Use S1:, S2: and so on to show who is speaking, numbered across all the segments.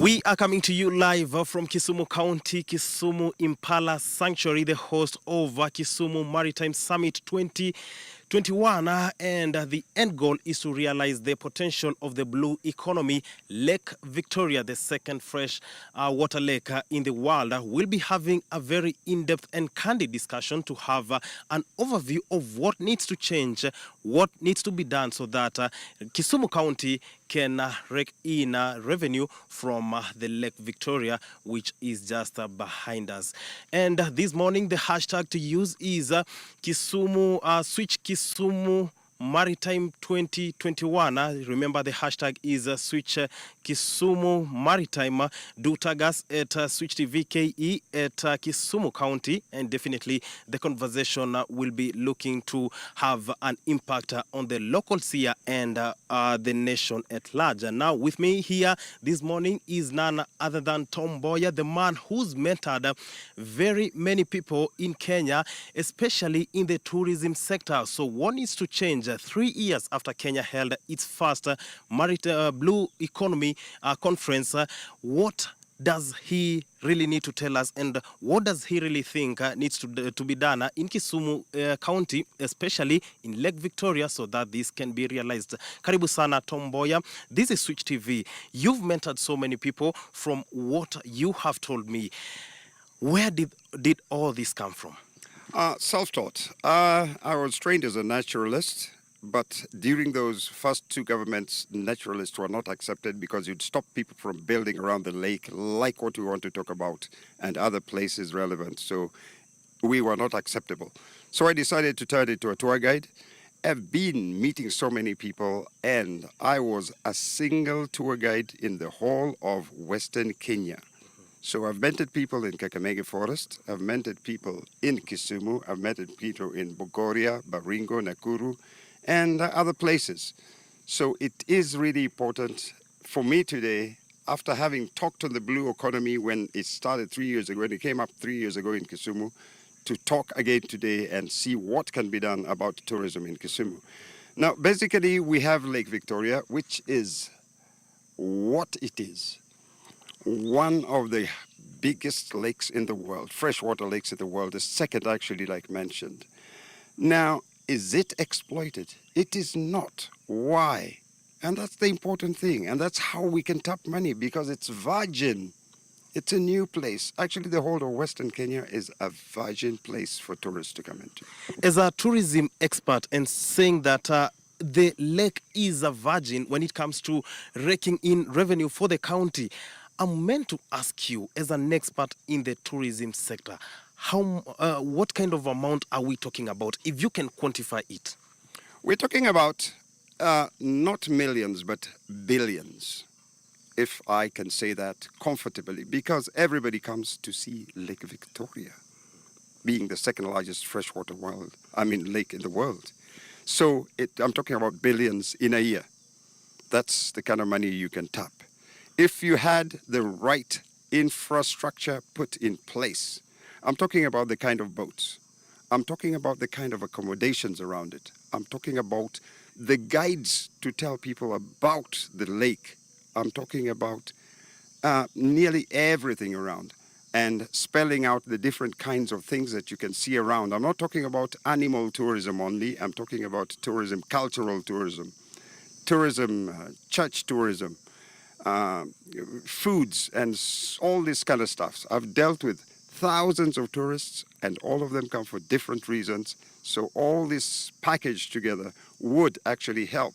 S1: We are coming to you live from Kisumu County, Kisumu Impala Sanctuary, the host of Kisumu Maritime Summit 2021, and the end goal is to realize the potential of the blue economy. Lake Victoria, the second fresh water lake in the world, will be having a very in-depth and candid discussion to have an overview of what needs to change, what needs to be done so that Kisumu County can rake in revenue from the Lake Victoria, which is just behind us. And this morning, the hashtag to use is Kisumu, switch Kisumu Maritime 2021. Remember, the hashtag is switch Kisumu Maritime. Do tag us at Switch TV KE at Kisumu County, and definitely the conversation will be looking to have an impact on the locals here and the nation at large. And now with me here this morning is none other than Tom Boyer, the man who's mentored very many people in Kenya, especially in the tourism sector. So what needs to change 3 years after Kenya held its first Blue Economy conference? What does he really need to tell us, and what does he really think needs to be done in Kisumu County, especially in Lake Victoria, so that this can be realized? Karibu sana, Tom Boyer. This is Switch TV. You've mentored so many people. From what you have told me, where did all this come from?
S2: Self-taught. I was trained as a naturalist, but during those first two governments, naturalists were not accepted because you'd stop people from building around the lake, like what we want to talk about, and other places relevant. So we were not acceptable. So I decided to turn into a tour guide. I've been meeting so many people, and I was a single tour guide in the whole of Western Kenya. So I've mentored people in Kakamega Forest, I've mentored people in Kisumu, I've mentored people in Bogoria, Baringo, Nakuru, and other places. So it is really important for me today, after having talked on the blue economy when it started 3 years ago, when it came up 3 years ago in Kisumu, to talk again today and see what can be done about tourism in Kisumu. Now, basically, we have Lake Victoria, which is what it is. One of the biggest lakes in the world, freshwater lakes in the world, the second actually, like mentioned. Now, is it exploited? It is not. Why? And that's the important thing. And that's how we can tap money, because it's virgin. It's a new place. Actually, the whole of Western Kenya is a virgin place for tourists to come into.
S1: As a tourism expert, and saying that the lake is a virgin when it comes to raking in revenue for the county, I'm meant to ask you, as an expert in the tourism sector, what kind of amount are we talking about, if you can quantify it?
S2: We're talking about not millions, but billions, if I can say that comfortably, because everybody comes to see Lake Victoria, being the second largest freshwater lake in the world. So I'm talking about billions in a year. That's the kind of money you can tap. If you had the right infrastructure put in place, I'm talking about the kind of boats, I'm talking about the kind of accommodations around it, I'm talking about the guides to tell people about the lake, I'm talking about nearly everything around, and spelling out the different kinds of things that you can see around. I'm not talking about animal tourism only, I'm talking about tourism, cultural tourism, church tourism, foods, and all this kind of stuff. I've dealt with thousands of tourists, and all of them come for different reasons. So all this package together would actually help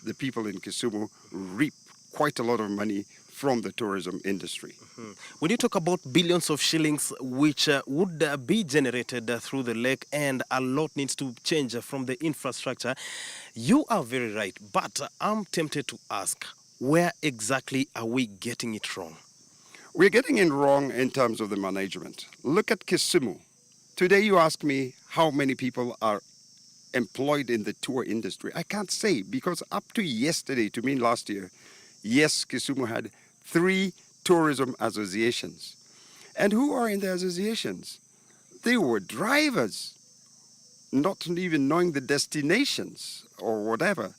S2: the people in Kisumu reap quite a lot of money from the tourism industry.
S1: Mm-hmm. When you talk about billions of shillings which would be generated through the lake, and a lot needs to change from the infrastructure, you are very right. But I'm tempted to ask, where exactly are we getting it wrong?
S2: We're getting it wrong in terms of the management. Look at Kisumu. Today you ask me how many people are employed in the tour industry. I can't say, because up to yesterday, to mean last year, yes, Kisumu had 3 tourism associations. And who are in the associations? They were drivers, not even knowing the destinations or whatever.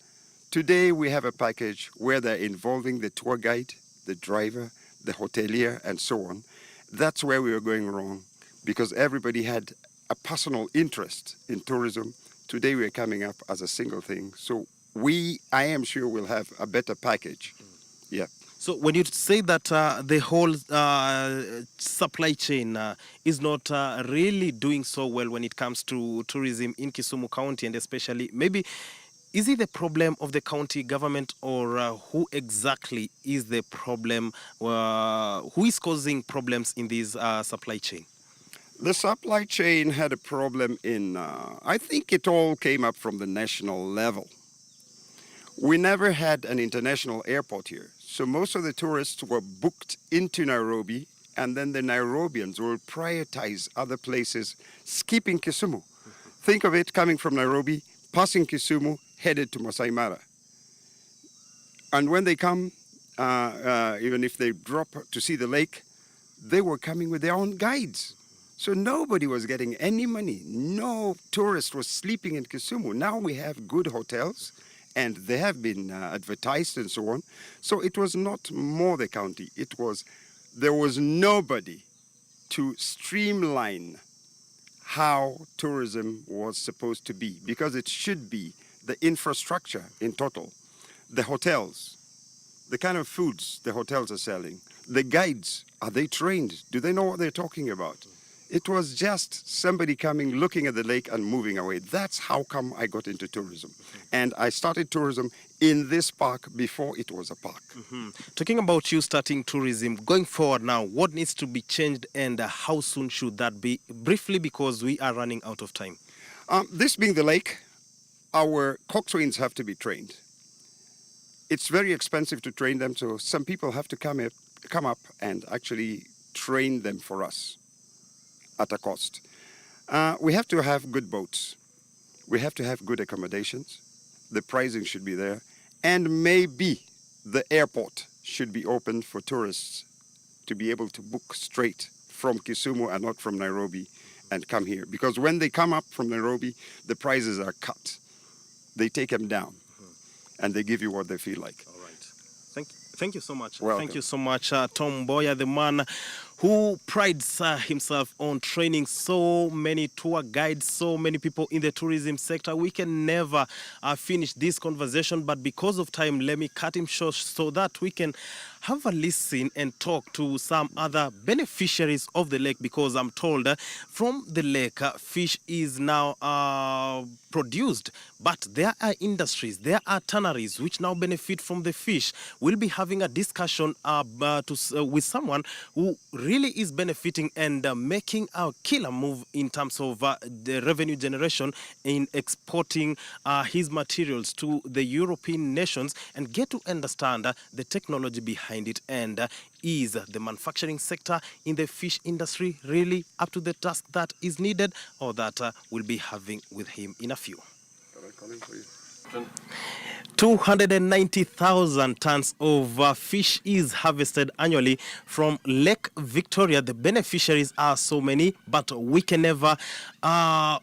S2: Today we have a package where they're involving the tour guide, the driver, the hotelier, and so on. That's where we were going wrong, because everybody had a personal interest in tourism. Today we're coming up as a single thing. So I am sure we'll have a better package. Yeah.
S1: So when you say that the whole supply chain is not really doing so well when it comes to tourism in Kisumu County, and especially maybe, is it the problem of the county government, or who exactly is the problem? Who is causing problems in this supply chain?
S2: The supply chain had a problem in, I think it all came up from the national level. We never had an international airport here. So most of the tourists were booked into Nairobi, and then the Nairobians will prioritize other places, skipping Kisumu. Think of it coming from Nairobi, passing Kisumu, headed to Masai Mara. And when they come, even if they drop to see the lake, they were coming with their own guides. So nobody was getting any money. No tourist was sleeping in Kisumu. Now we have good hotels, and they have been advertised and so on. So it was not more the county. There was nobody to streamline how tourism was supposed to be, because it should be the infrastructure in total, the hotels, the kind of foods the hotels are selling, the guides, are they trained? Do they know what they're talking about? It was just somebody coming, looking at the lake and moving away. That's how come I got into tourism. And I started tourism in this park before it was a park.
S1: Talking about you starting tourism, going forward now, what needs to be changed, and how soon should that be? Briefly, because we are running out of time.
S2: This being the lake, our coxswains have to be trained. It's very expensive to train them, so some people have to come up and actually train them for us at a cost. We have to have good boats. We have to have good accommodations. The pricing should be there. And maybe the airport should be open for tourists to be able to book straight from Kisumu and not from Nairobi and come here. Because when they come up from Nairobi, the prices are cut. They take them down, and they give you what they feel like.
S1: All right. Thank you so much.
S2: Welcome.
S1: Thank you so much, Tom Boya, the man who prides himself on training so many tour guides, so many people in the tourism sector. We can never finish this conversation, but because of time, let me cut him short so that we can have a listen and talk to some other beneficiaries of the lake, because I'm told from the lake, fish is now produced, but there are industries, there are tanneries which now benefit from the fish. We'll be having a discussion with someone who really is benefiting and making a killer move in terms of the revenue generation in exporting his materials to the European nations, and get to understand the technology behind it, and is the manufacturing sector in the fish industry really up to the task that is needed, or that we'll be having with him in a few. 290,000 tons of fish is harvested annually from Lake Victoria. The beneficiaries are so many, but we can never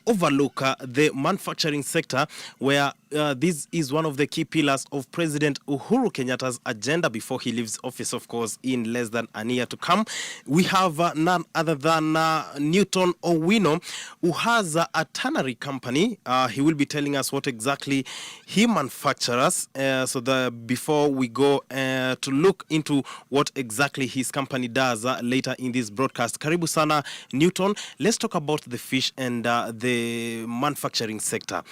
S1: overlook the manufacturing sector, where this is one of the key pillars of President Uhuru Kenyatta's agenda before he leaves office, of course, in less than a year to come. We have none other than Newton Owino, who has a tannery company. He will be telling us what exactly he manufactures, so that before we go to look into what exactly his company does later in this broadcast. Karibu sana, Newton. Let's talk about the fish and the manufacturing sector.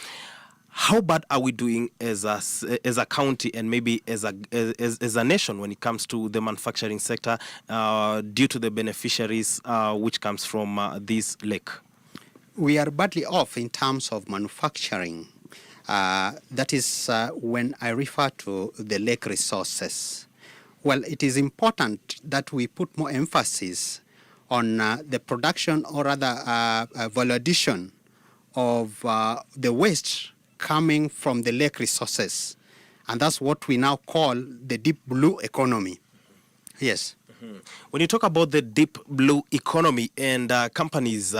S1: How bad are we doing as a county, and maybe as a nation, when it comes to the manufacturing sector due to the beneficiaries which comes from this lake?
S3: We are badly off in terms of manufacturing. That is when I refer to the lake resources. Well, it is important that we put more emphasis on the production, or rather value addition of the waste coming from the lake resources. And that's what we now call the deep blue economy. Yes.
S1: When you talk about the deep blue economy and companies,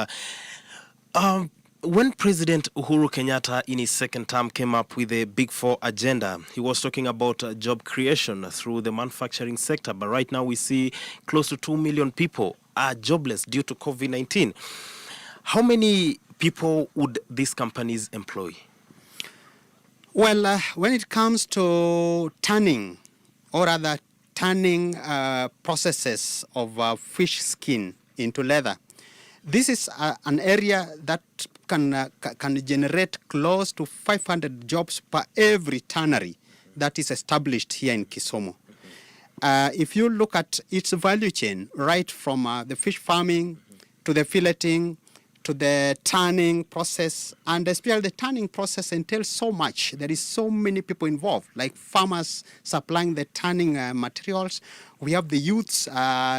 S1: When President Uhuru Kenyatta in his second term came up with a Big Four agenda, he was talking about job creation through the manufacturing sector. But right now we see close to 2 million people are jobless due to COVID-19. How many people would these companies employ?
S3: Well, when it comes to tanning, or rather turning processes of fish skin into leather, this is an area that can generate close to 500 jobs per every tannery that is established here in Kisumu. If you look at its value chain, right from the fish farming to the filleting to the tanning process, and especially the tanning process entails so much. There is so many people involved, like farmers supplying the tanning materials. We have the youths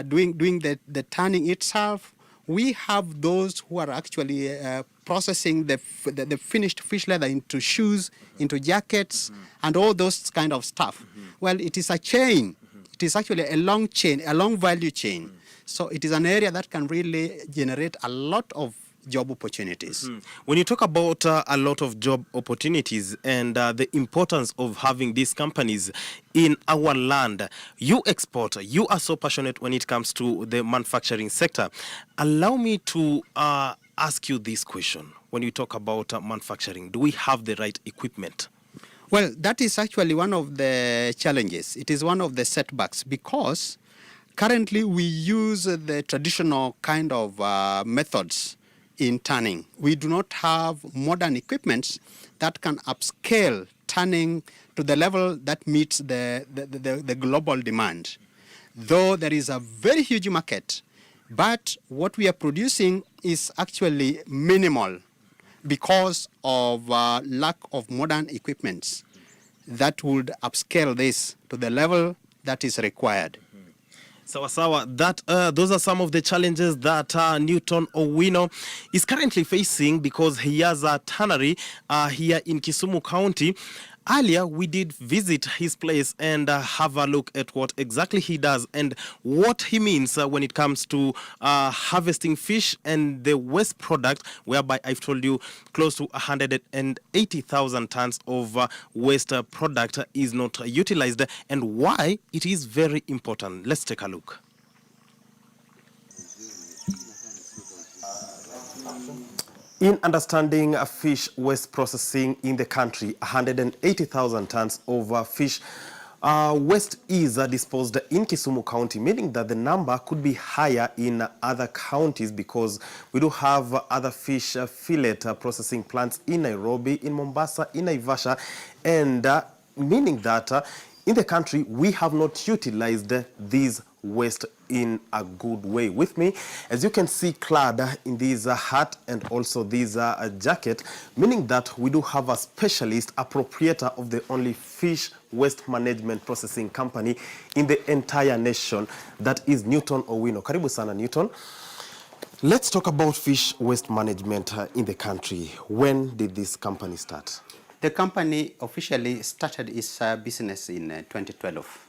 S3: doing the tanning itself. We have those who are actually processing the finished fish leather into shoes, into jackets, and all those kind of stuff. Well, it is a chain. It is actually a long chain, a long value chain. So it is an area that can really generate a lot of job opportunities.
S1: When you talk about a lot of job opportunities and the importance of having these companies in our land, you export, you are so passionate when it comes to the manufacturing sector. Allow me to ask you this question. When you talk about manufacturing, do we have the right equipment?
S3: Well, that is actually one of the challenges. It is one of the setbacks because currently we use the traditional kind of methods in tanning. We do not have modern equipments that can upscale tanning to the level that meets the global demand. Though there is a very huge market, but what we are producing is actually minimal because of lack of modern equipments that would upscale this to the level that is required.
S1: Sawa, those are some of the challenges that Newton Owino is currently facing because he has a tannery here in Kisumu County. Earlier, we did visit his place and have a look at what exactly he does and what he means when it comes to harvesting fish and the waste product, whereby I've told you close to 180,000 tons of waste product is not utilized, and why it is very important. Let's take a look. In understanding fish waste processing in the country, 180,000 tons of fish waste is disposed in Kisumu County, meaning that the number could be higher in other counties because we do have other fish fillet processing plants in Nairobi, in Mombasa, in Naivasha, and meaning that in the country we have not utilized these waste in a good way. With me, as you can see, clad in this hat and also this jacket, meaning that we do have a specialist, a proprietor of the only fish waste management processing company in the entire nation. That is Newton Owino. Karibu sana, Newton. Let's talk about fish waste management in the country. When did this company start?
S3: The company officially started its business in 2012.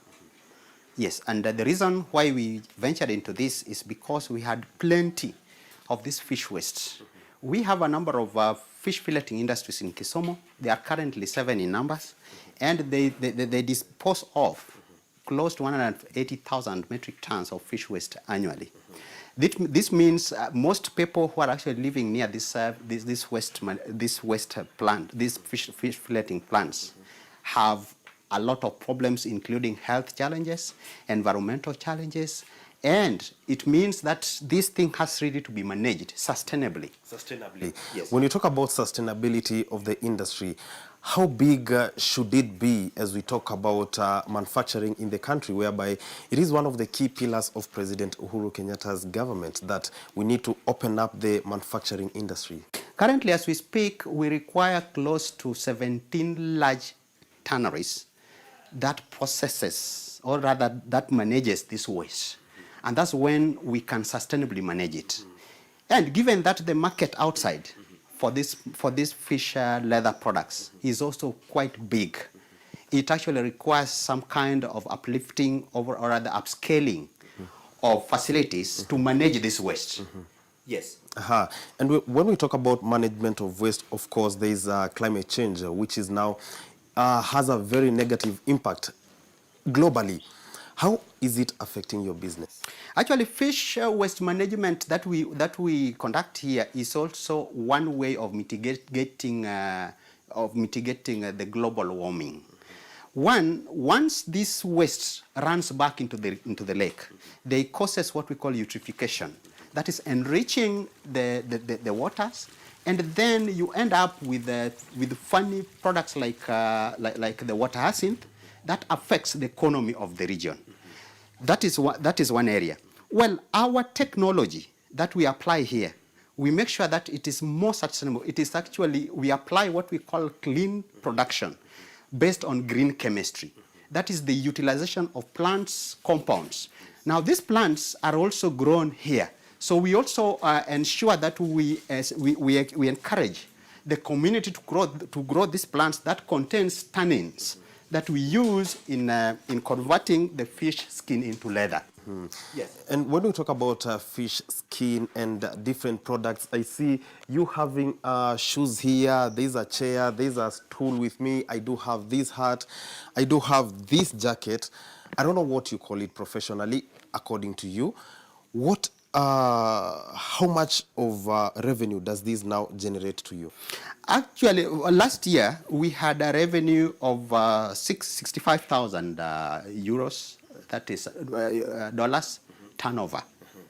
S3: Yes, and the reason why we ventured into this is because we had plenty of this fish waste. We have a number of fish filleting industries in Kisumu. They are currently 7 in numbers, and they dispose of close to 180,000 metric tons of fish waste annually. This means most people who are actually living near this waste plant, these fish filleting plants, have a lot of problems, including health challenges, environmental challenges, and it means that this thing has really to be managed sustainably.
S1: Sustainably.
S3: Yes.
S1: When you talk about sustainability of the industry, how big should it be as we talk about manufacturing in the country, whereby it is one of the key pillars of President Uhuru Kenyatta's government that we need to open up the manufacturing industry?
S3: Currently, as we speak, we require close to 17 large tanneries that processes, or rather that manages this waste. And that's when we can sustainably manage it. And given that the market outside for these fish leather products is also quite big, it actually requires some kind of uplifting or rather upscaling of facilities to manage this waste. Yes.
S1: And when we talk about management of waste, of course, there is climate change, which is now has a very negative impact globally. How is it affecting your business?
S3: Actually, fish waste management that we conduct here is also one way of mitigating the global warming. Once this waste runs back into the lake, they causes what we call eutrophication. That is enriching the waters, and then you end up with funny products like the water hyacinth that affects the economy of the region. That is one area. Well, our technology that we apply here, we make sure that it is more sustainable. It is actually, we apply what we call clean production based on green chemistry. That is the utilization of plants' compounds. Now, these plants are also grown here. So we also ensure that we encourage the community to grow these plants that contains tannins that we use in converting the fish skin into leather. Yes.
S1: And when we talk about fish skin and different products, I see you having shoes here, there's a chair, there's a stool with me, I do have this hat, I do have this jacket. I don't know what you call it professionally, according to you. How much of revenue does this now generate to you?
S3: Actually, last year we had a revenue of 65,000 euros, that is dollars turnover.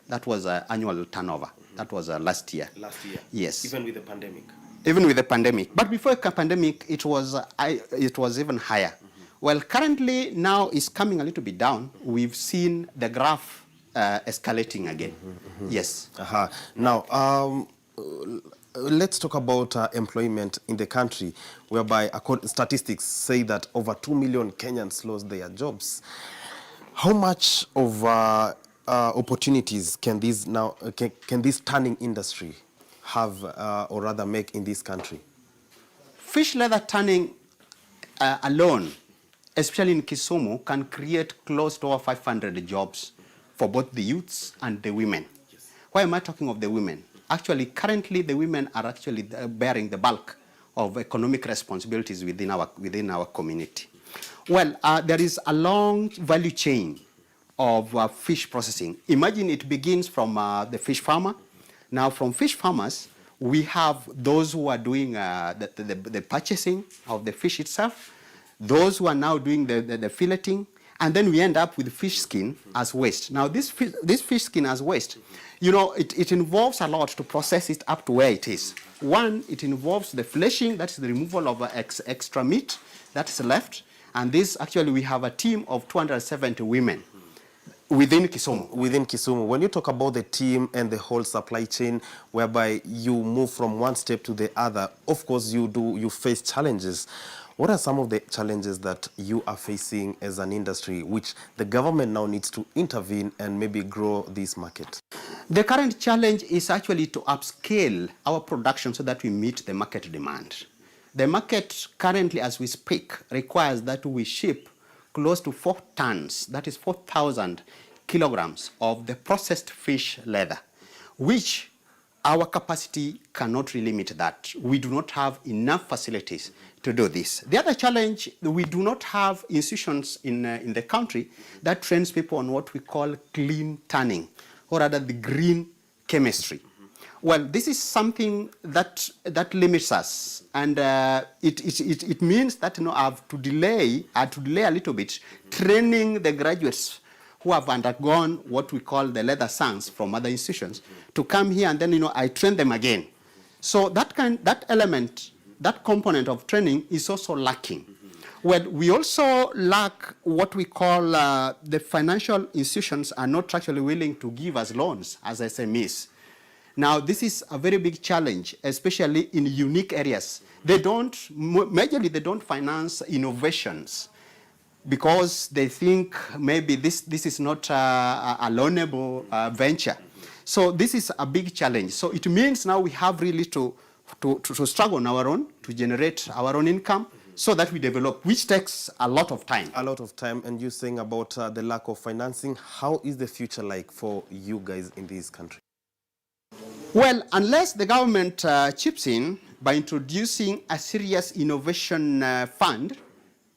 S3: That was annual turnover. That was last year.
S1: Last year?
S3: Yes.
S1: Even with the pandemic?
S3: Even with the pandemic. But before the pandemic, it was even higher. Well, currently now it's coming a little bit down. We've seen the graph escalating again. Yes.
S1: Now, let's talk about employment in the country, whereby statistics say that over 2 million Kenyans lost their jobs. How much of opportunities can this tanning industry have, or rather make in this country?
S3: Fish leather tanning alone, especially in Kisumu, can create close to over 500 jobs for both the youths and the women. Yes. Why am I talking of the women? Actually, currently the women are actually bearing the bulk of economic responsibilities within our community. Well, there is a long value chain of fish processing. Imagine it begins from the fish farmer. Now, from fish farmers, we have those who are doing the purchasing of the fish itself, those who are now doing the filleting, and then we end up with fish skin as waste. Now, this fish skin as waste, you know, it involves a lot to process it up to where it is. One, it involves the fleshing, that's the removal of extra meat that is left. And this, actually, we have a team of 270 women within Kisumu.
S1: Within Kisumu. When you talk about the team and the whole supply chain, whereby you move from one step to the other, of course, you face challenges. What are some of the challenges that you are facing as an industry, which the government now needs to intervene and maybe grow this market?
S3: The current challenge is actually to upscale our production so that we meet the market demand. The market currently, as we speak, requires that we ship close to 4 tons, that is 4,000 kilograms of the processed fish leather, which our capacity cannot really meet that. We do not have enough facilities to do this. The other challenge, we do not have institutions in the country that trains people on what we call clean tanning, or rather the green chemistry. Well, this is something that limits us, and it means that I have to delay a little bit training the graduates who have undergone what we call the leather science from other institutions to come here, and then I train them again. So that component of training is also lacking. Well, we also lack what we call the financial institutions are not actually willing to give us loans as SMEs. Now, this is a very big challenge, especially in unique areas. Majorly they don't finance innovations because they think maybe this is not a loanable venture. So this is a big challenge. So it means now we have really to struggle on our own, to generate our own income, so that we develop, which takes a lot of time.
S1: A lot of time, and you're saying about the lack of financing. How is the future like for you guys in this country?
S3: Well, unless the government chips in by introducing a serious innovation fund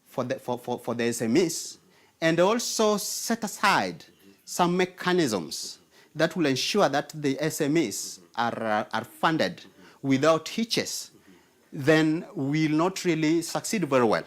S3: for the SMEs, and also set aside some mechanisms that will ensure that the SMEs are funded without hitches, then we'll not really succeed very well.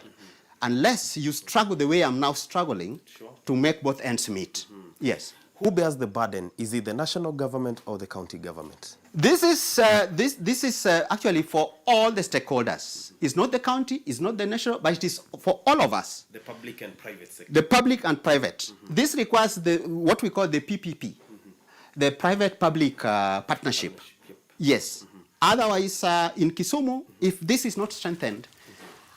S3: Unless you struggle the way I'm now struggling to make both ends meet. Yes.
S1: Who bears the burden? Is it the national government or the county government?
S3: This is actually for all the stakeholders. It's not the county, it's not the national, but it is for all of us.
S1: The public and private sector.
S3: The public and private. This requires what we call the PPP, the private-public partnership.
S1: Yep.
S3: Yes. Otherwise, in Kisumu, if this is not strengthened,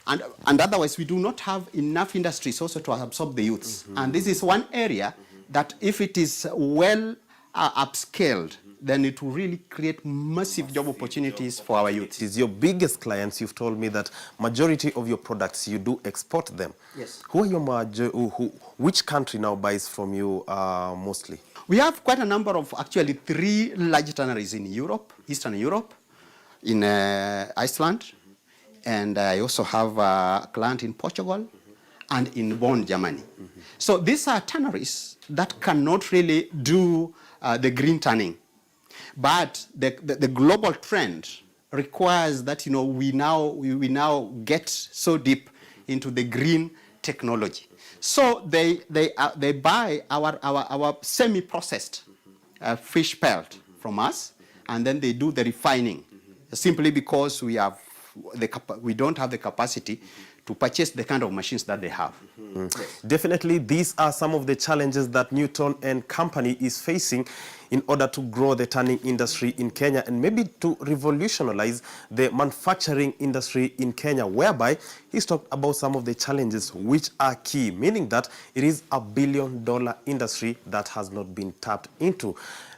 S3: and otherwise we do not have enough industries also to absorb the youths. And this is one area that if it is well upscaled, then it will really create massive job opportunities for our youth.
S1: It is your biggest clients. You've told me that majority of your products, you do export them.
S3: Yes.
S1: Who are your which country now buys from you mostly?
S3: We have quite a number of, actually 3 large tanneries in Europe, Eastern Europe, in Iceland, and I also have a client in Portugal and in Bonn, Germany. So these are tanneries that cannot really do the green tanning. But the global trend requires that we now get so deep into the green technology. So they buy our semi-processed fish pelt from us, and then they do the refining, simply because we don't have the capacity to purchase the kind of machines that they have.
S1: Definitely, these are some of the challenges that Newton and company is facing in order to grow the tanning industry in Kenya and maybe to revolutionize the manufacturing industry in Kenya, whereby he's talked about some of the challenges which are key, meaning that it is a billion-dollar industry that has not been tapped into.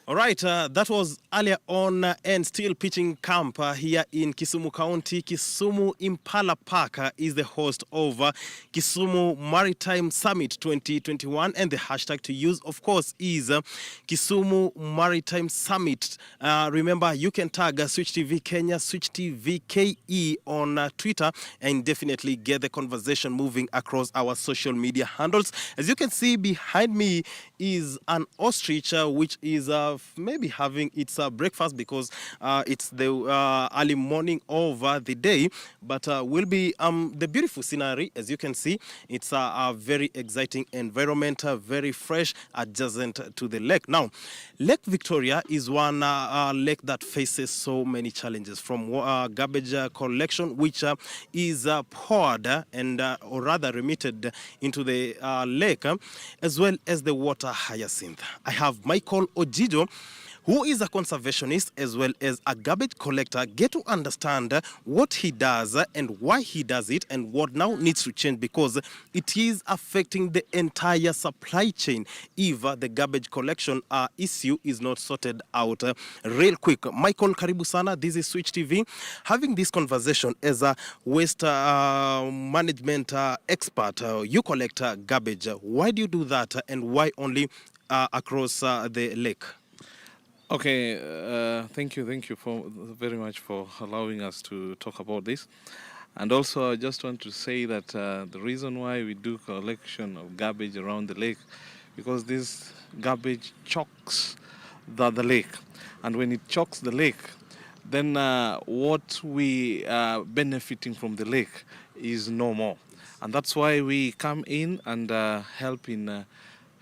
S1: All right, that was earlier on and still pitching camp here in Kisumu County. Kisumu Impala Park is the host of Kisumu Maritime Summit 2021, and the hashtag to use, of course, is Kisumu Maritime Summit. Remember, you can tag Switch TV Kenya, Switch TV KE on Twitter, and definitely get the conversation moving across our social media handles. As you can see behind me is an ostrich, which is maybe having its breakfast because it's the early morning of the day, but will be the beautiful scenery. As you can see, it's a very exciting environment, very fresh, adjacent to the lake. Now, Lake Victoria is one lake that faces so many challenges, from garbage collection, which is poured and or rather remitted into the lake, as well as the water hyacinth. I have Michael Ojijo, who is a conservationist as well as a garbage collector, get to understand what he does and why he does it and what now needs to change, because it is affecting the entire supply chain if the garbage collection issue is not sorted out real quick. Michael, karibu sana. This is Switch TV. Having this conversation as a waste management expert, you collect garbage. Why do you do that, and why only across the lake?
S4: Okay, thank you very much for allowing us to talk about this. And also, I just want to say that the reason why we do collection of garbage around the lake, because this garbage chokes the lake. And when it chokes the lake, then what we are benefiting from the lake is no more. And that's why we come in and help in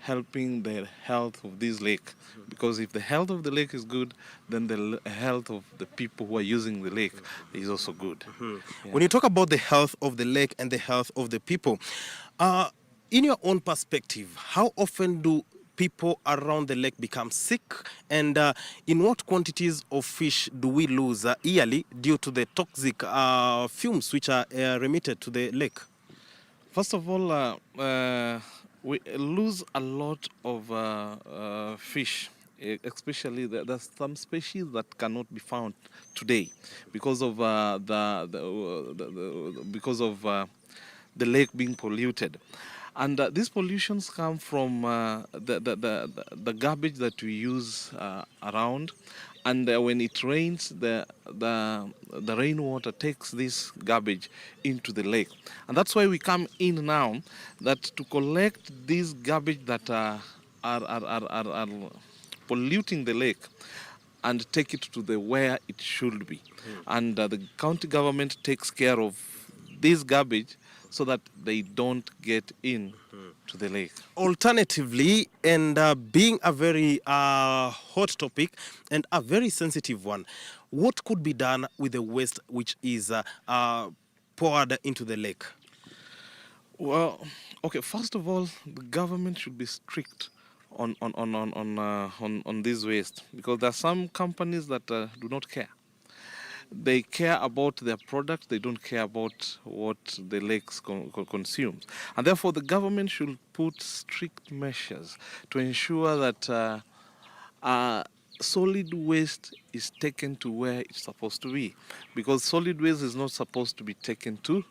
S4: helping the health of this lake, because if the health of the lake is good, then the health of the people who are using the lake is also good. Yeah.
S1: When you talk about the health of the lake and the health of the people, in your own perspective, how often do people around the lake become sick, and in what quantities of fish do we lose yearly due to the toxic fumes which are remitted to the lake?
S4: First of all, we lose a lot of fish, especially there's some species that cannot be found today because of the lake being polluted. And these pollutions come from the garbage that we use around, and when it rains, the rainwater takes this garbage into the lake, and that's why we come in now, that to collect this garbage that are polluting the lake and take it to the where it should be. And the county government takes care of this garbage so that they don't get in to the lake.
S1: Alternatively, and being a very hot topic and a very sensitive one, what could be done with the waste which is poured into the lake?
S4: Well, okay. First of all, the government should be strict on this waste, because there are some companies that do not care. They care about their product. They don't care about what the lakes consumes, and therefore the government should put strict measures to ensure that solid waste is taken to where it's supposed to be, because solid waste is not supposed to be taken to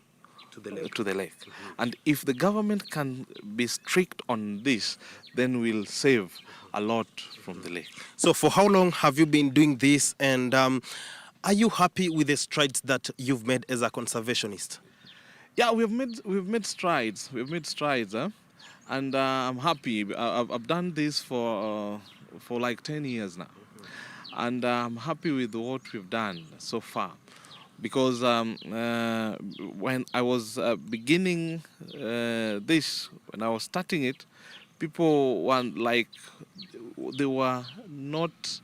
S4: the lake. And if the government can be strict on this, then we'll save a lot from the lake.
S1: So for how long have you been doing this, and are you happy with the strides that you've made as a conservationist?
S4: Yeah, we've made strides. We've made strides, and I'm happy. I've done this for like 10 years now, and I'm happy with what we've done so far. Because when I was beginning this, when I was starting it, people were like, they were not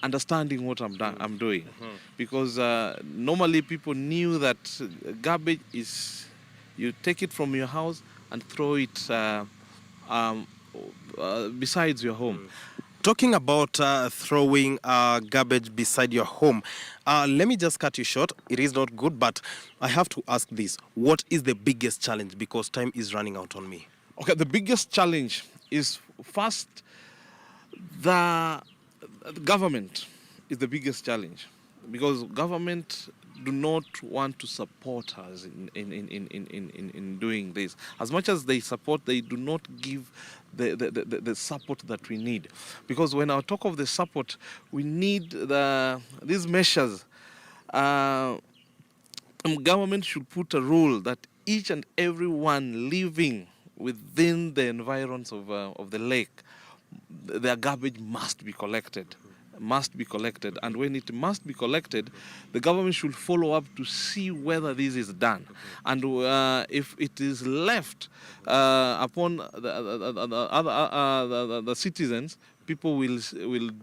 S4: understanding what I'm doing. Because normally people knew that garbage is, you take it from your house and throw it besides your home.
S1: Talking about throwing garbage beside your home, let me just cut you short. It is not good, but I have to ask this. What is the biggest challenge? Because time is running out on me.
S4: Okay, the biggest challenge is, first, the government is the biggest challenge, because government do not want to support us in doing this. As much as they support, they do not give the support that we need. Because when I talk of the support, we need these measures. Government should put a rule that each and everyone living within the environs of the lake, their garbage must be collected. And when it must be collected, the government should follow up to see whether this is done. And if it is left upon the citizens, people will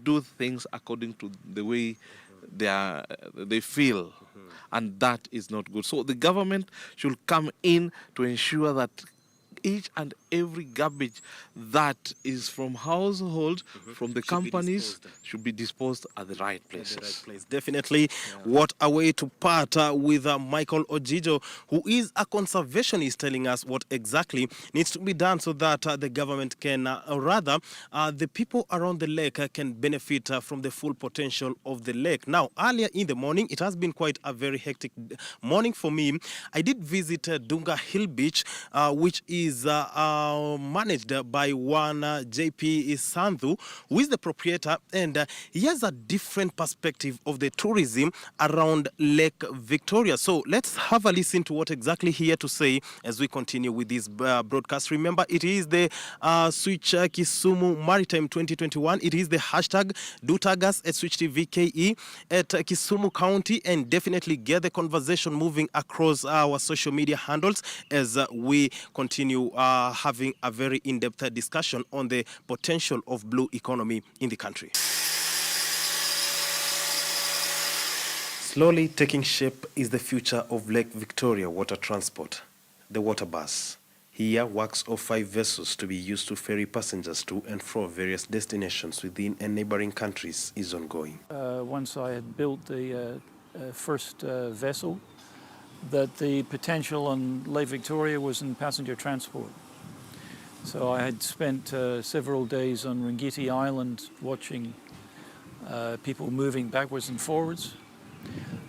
S4: do things according to the way they feel, and that is not good. So the government should come in to ensure that each and every garbage that is from household, from the companies, should be disposed at the right places.
S1: Definitely. What a way to part with Michael Ojijo, who is a conservationist, telling us what exactly needs to be done so that the government can, the people around the lake can benefit from the full potential of the lake. Now, earlier in the morning, it has been quite a very hectic morning for me. I did visit Dunga Hill Beach, which is managed by one JP Sandhu, who is the proprietor, and he has a different perspective of the tourism around Lake Victoria. So let's have a listen to what exactly he had to say as we continue with this broadcast. Remember, it is the Switch Kisumu Maritime 2021. It is the hashtag do tag us at Switch TV KE at Kisumu County, and definitely get the conversation moving across our social media handles as we continue having a very in-depth discussion on the potential of blue economy in the country. Slowly taking shape is the future of Lake Victoria water transport, the water bus. Here, works of 5 vessels to be used to ferry passengers to and from various destinations within and neighboring countries is ongoing.
S5: Once I had built the first vessel, that the potential on Lake Victoria was in passenger transport. So I had spent several days on Ringiti Island watching people moving backwards and forwards.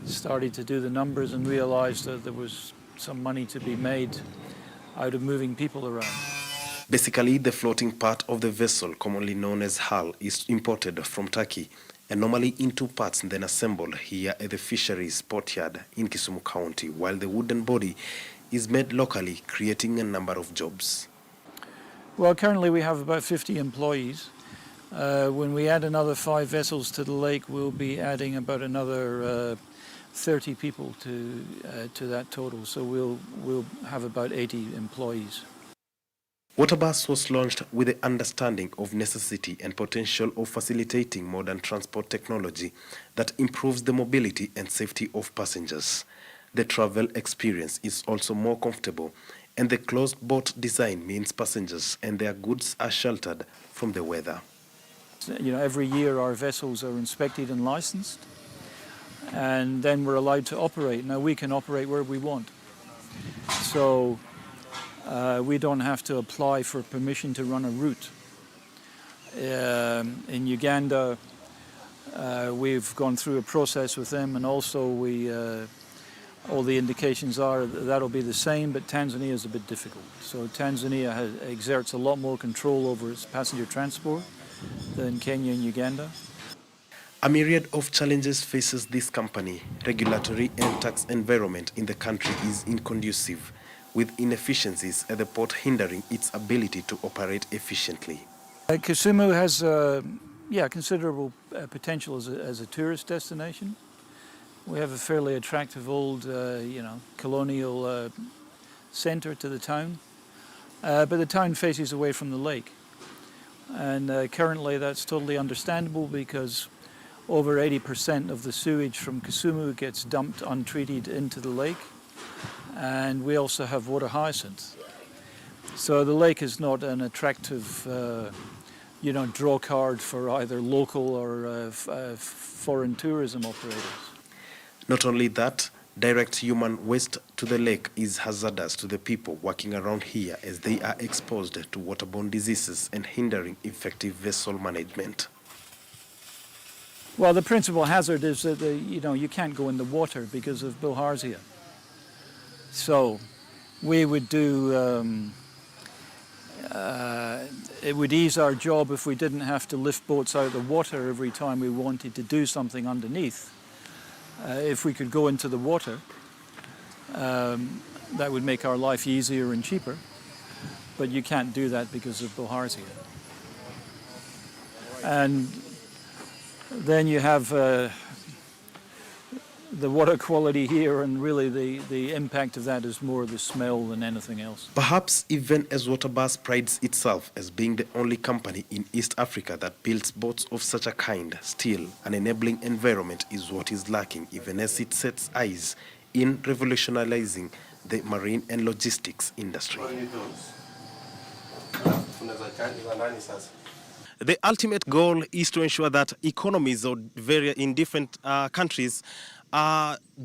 S5: Started to do the numbers and realized that there was some money to be made out of moving people around.
S1: Basically, the floating part of the vessel, commonly known as hull, is imported from Turkey and normally in two parts then assembled here at the Fisheries Sportyard in Kisumu County, while the wooden body is made locally, creating a number of jobs.
S5: Well, currently we have about 50 employees. When we add another 5 vessels to the lake, we'll be adding about another 30 people to that total. So we'll have about 80 employees.
S1: Waterbus was launched with the understanding of necessity and potential of facilitating modern transport technology that improves the mobility and safety of passengers. The travel experience is also more comfortable, and the closed boat design means passengers and their goods are sheltered from the weather.
S5: You know, every year our vessels are inspected and licensed, and then we're allowed to operate. Now we can operate where we want. So we don't have to apply for permission to run a route. In Uganda, we've gone through a process with them, and also all the indications are that that'll be the same, but Tanzania is a bit difficult. So Tanzania exerts a lot more control over its passenger transport than Kenya and Uganda.
S1: A myriad of challenges faces this company. Regulatory and tax environment in the country is inconducive, with inefficiencies at the port hindering its ability to operate efficiently.
S5: Kisumu has considerable potential as a tourist destination. We have a fairly attractive old, colonial centre to the town, but the town faces away from the lake. And currently that's totally understandable because over 80% of the sewage from Kisumu gets dumped untreated into the lake. And we also have water hyacinth. So the lake is not an attractive, draw card for either local or foreign tourism operators.
S1: Not only that, direct human waste to the lake is hazardous to the people working around here as they are exposed to waterborne diseases and hindering effective vessel management.
S5: Well, the principal hazard is that you can't go in the water because of bilharzia. So we would do, it would ease our job if we didn't have to lift boats out of the water every time we wanted to do something underneath. If we could go into the water, that would make our life easier and cheaper, but you can't do that because of bilharzia. And then you have the water quality here, and really the impact of that is more the smell than anything else.
S1: Perhaps even as Waterbus prides itself as being the only company in East Africa that builds boats of such a kind, still an enabling environment is what is lacking, even as it sets eyes in revolutionizing the marine and logistics industry. The ultimate goal is to ensure that economies in different countries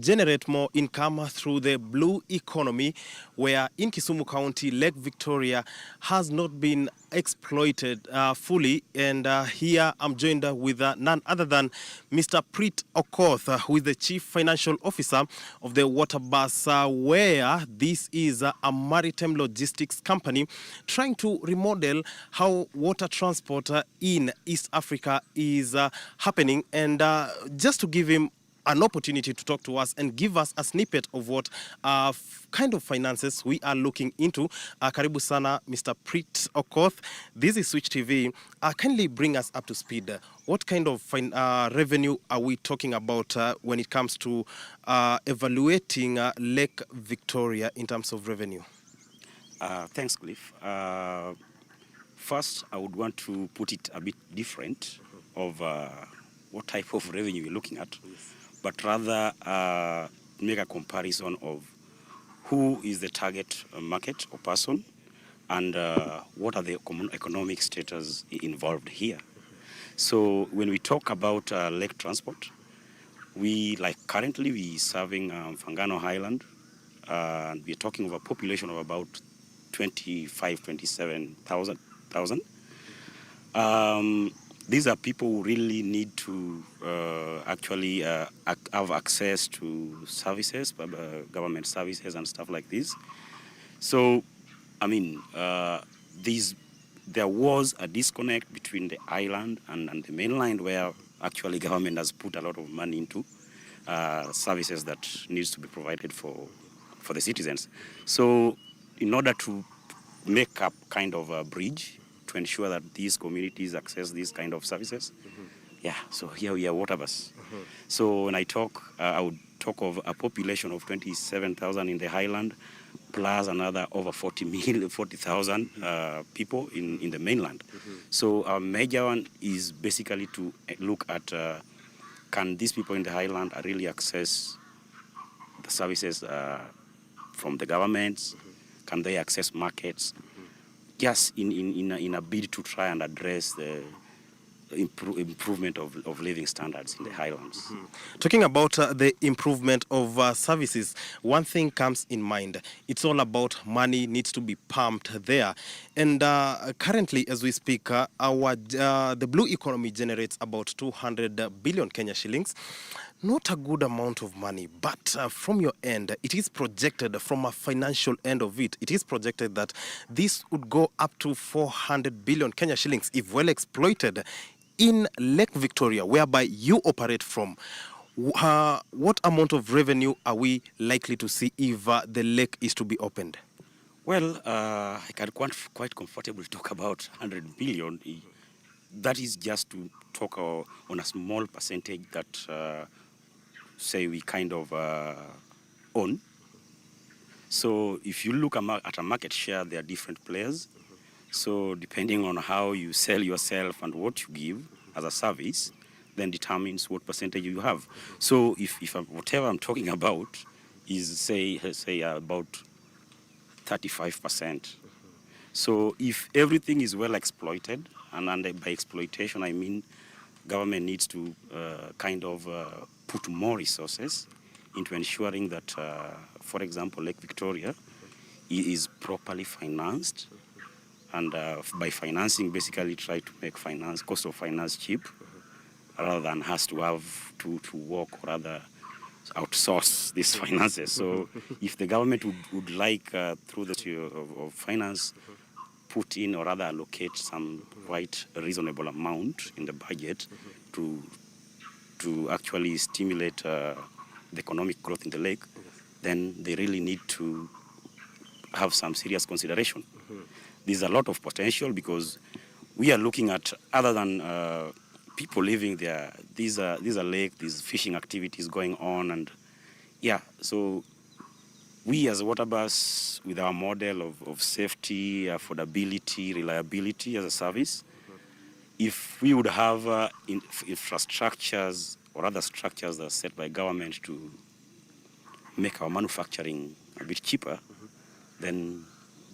S1: generate more income through the blue economy, where in Kisumu County, Lake Victoria has not been exploited fully. And here I'm joined with none other than Mr. Preet Okoth, who is the Chief Financial Officer of the Waterbus, where this is a maritime logistics company trying to remodel how water transport in East Africa is happening. And just to give him an opportunity to talk to us and give us a snippet of what kind of finances we are looking into. Karibu sana, Mr. Preet Okoth. This is Switch TV. Kindly bring us up to speed. What kind of revenue are we talking about when it comes to evaluating Lake Victoria in terms of revenue?
S6: Thanks, Cliff. First, I would want to put it a bit different of what type of revenue we're looking at. But rather make a comparison of who is the target market or person and what are the economic status involved here. So when we talk about lake transport, currently we serving Fangano Highland, and we're talking of a population of about 27,000. These are people who really need to actually have access to services, government services and stuff like this. So, I mean, there was a disconnect between the island and the mainland where actually government has put a lot of money into services that needs to be provided for the citizens. So in order to make up kind of a bridge to ensure that these communities access these kind of services, yeah, so here we are Waterbus. So when I talk, I would talk of a population of 27,000 in the highland, plus another over 40,000 people in the mainland. So our major one is basically to look at can these people in the highland really access the services from the governments? Can they access markets? Yes, in a bid to try and address the improvement of living standards in the highlands.
S1: Talking about the improvement of services, one thing comes in mind. It's all about money needs to be pumped there. And currently, as we speak, the blue economy generates about 200 billion Kenya shillings. Not a good amount of money, but from your end, it is projected, from a financial end of it, it is projected that this would go up to 400 billion Kenya shillings if well exploited in Lake Victoria, whereby you operate from. What amount of revenue are we likely to see if the lake is to be opened?
S6: Well, I can quite comfortably talk about 100 billion. That is just to talk on a small percentage that, say, we kind of own. So if you look at a market share, there are different players. So depending on how you sell yourself and what you give as a service, then determines what percentage you have. So if whatever I'm talking about is say about 35%. So if everything is well exploited, and by exploitation I mean government needs to kind of put more resources into ensuring that, for example, Lake Victoria is properly financed. And by financing, basically try to make cost of finance cheap, rather than has to have to work or rather outsource these finances. So if the government would like, through the of finance, put in or rather allocate some quite reasonable amount in the budget to actually stimulate the economic growth in the lake, then they really need to have some serious consideration. There's a lot of potential because we are looking at, other than people living there, these are lake, these fishing activities going on, and yeah, so we as Waterbus, with our model of safety, affordability, reliability as a service, if we would have infrastructures or other structures that are set by government to make our manufacturing a bit cheaper, then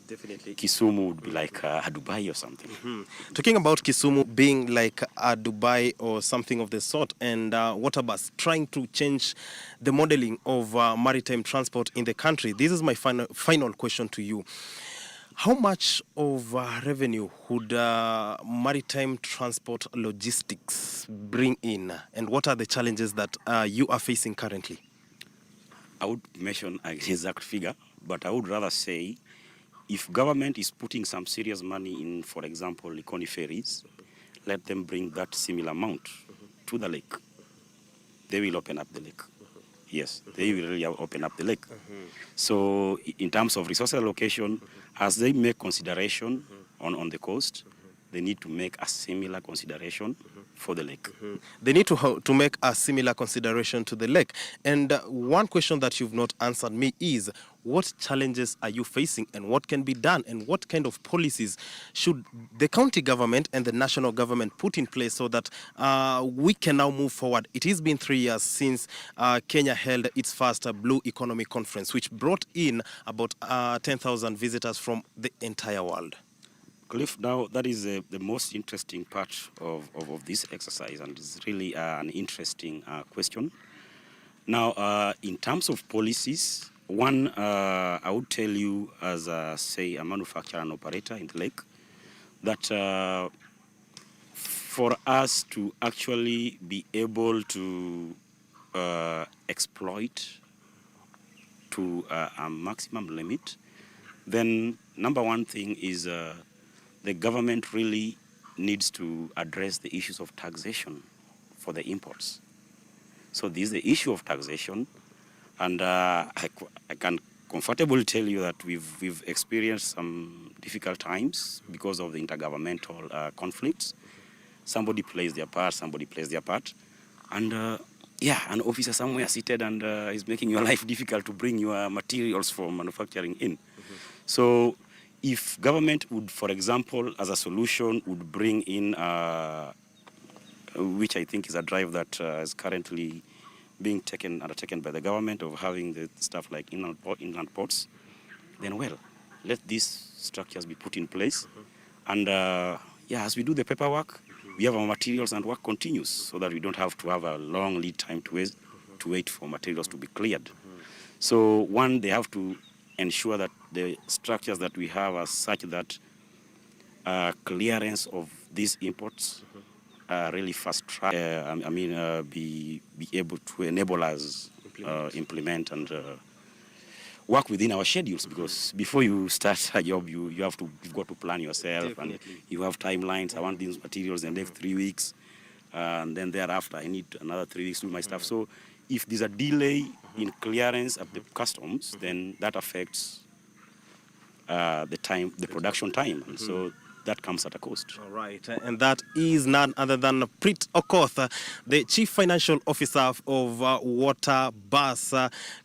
S1: Definitely.
S6: Kisumu would be like a Dubai or something.
S1: Talking about Kisumu being like a Dubai or something of the sort, and Waterbus trying to change the modeling of maritime transport in the country, this is my final question to you. How much of revenue would maritime transport logistics bring in, and what are the challenges that you are facing currently?
S6: I would mention an exact figure, but I would rather say if government is putting some serious money in, for example, Likoni ferries, let them bring that similar amount to the lake. They will open up the lake. Yes, they will really open up the lake. So in terms of resource allocation, as they make consideration on the coast, they need to make a similar consideration for the lake.
S1: They need to make a similar consideration to the lake. And one question that you've not answered me is, what challenges are you facing and what can be done, and what kind of policies should the county government and the national government put in place so that we can now move forward? It has been 3 years since Kenya held its first Blue Economy Conference, which brought in about 10,000 visitors from the entire world.
S6: Cliff, now that is the most interesting part of this exercise, and it's really an interesting question. Now, in terms of policies, one, I would tell you as, say, a manufacturer and operator in the lake, that for us to actually be able to exploit to a maximum limit, then number one thing is the government really needs to address the issues of taxation for the imports. So this is the issue of taxation, and I can comfortably tell you that we've experienced some difficult times because of the intergovernmental conflicts. Somebody plays their part, and an officer somewhere seated and is making your life difficult to bring your materials for manufacturing in. So if government would, for example, as a solution, would bring in, which I think is a drive that is currently being undertaken by the government, of having the stuff like inland ports, then well, let these structures be put in place. And as we do the paperwork, we have our materials and work continues, so that we don't have to have a long lead time to wait for materials to be cleared. So one, they have to ensure that the structures that we have are such that clearance of these imports really fast track. Be able to enable us implement and work within our schedules, because before you start a job, you've got to plan yourself. Definitely. And you have timelines. I want these materials in the next 3 weeks, and then thereafter I need another 3 weeks to do my stuff. So if there's a delay in clearance at the customs, then that affects the production time, and so that comes at a cost.
S1: All right, and that is none other than Prit Okoth, the Chief Financial Officer of Water Bus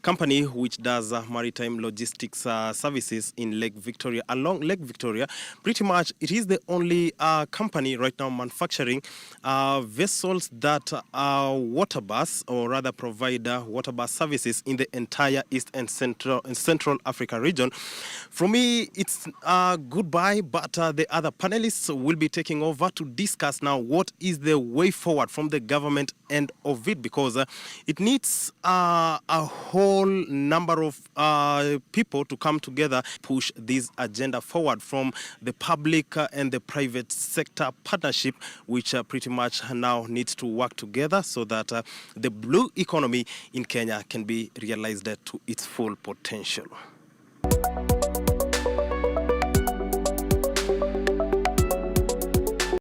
S1: Company, which does maritime logistics services in Lake Victoria. Along Lake Victoria, pretty much it is the only company right now manufacturing vessels that water bus, or rather provide water bus services in the entire East and Central Africa region. For me, it's goodbye, but the other panelists will be taking over to discuss now what is the way forward from the government end of it, because it needs a whole number of people to come together, push this agenda forward from the public and the private sector partnership, which pretty much now needs to work together so that the blue economy in Kenya can be realized to its full potential.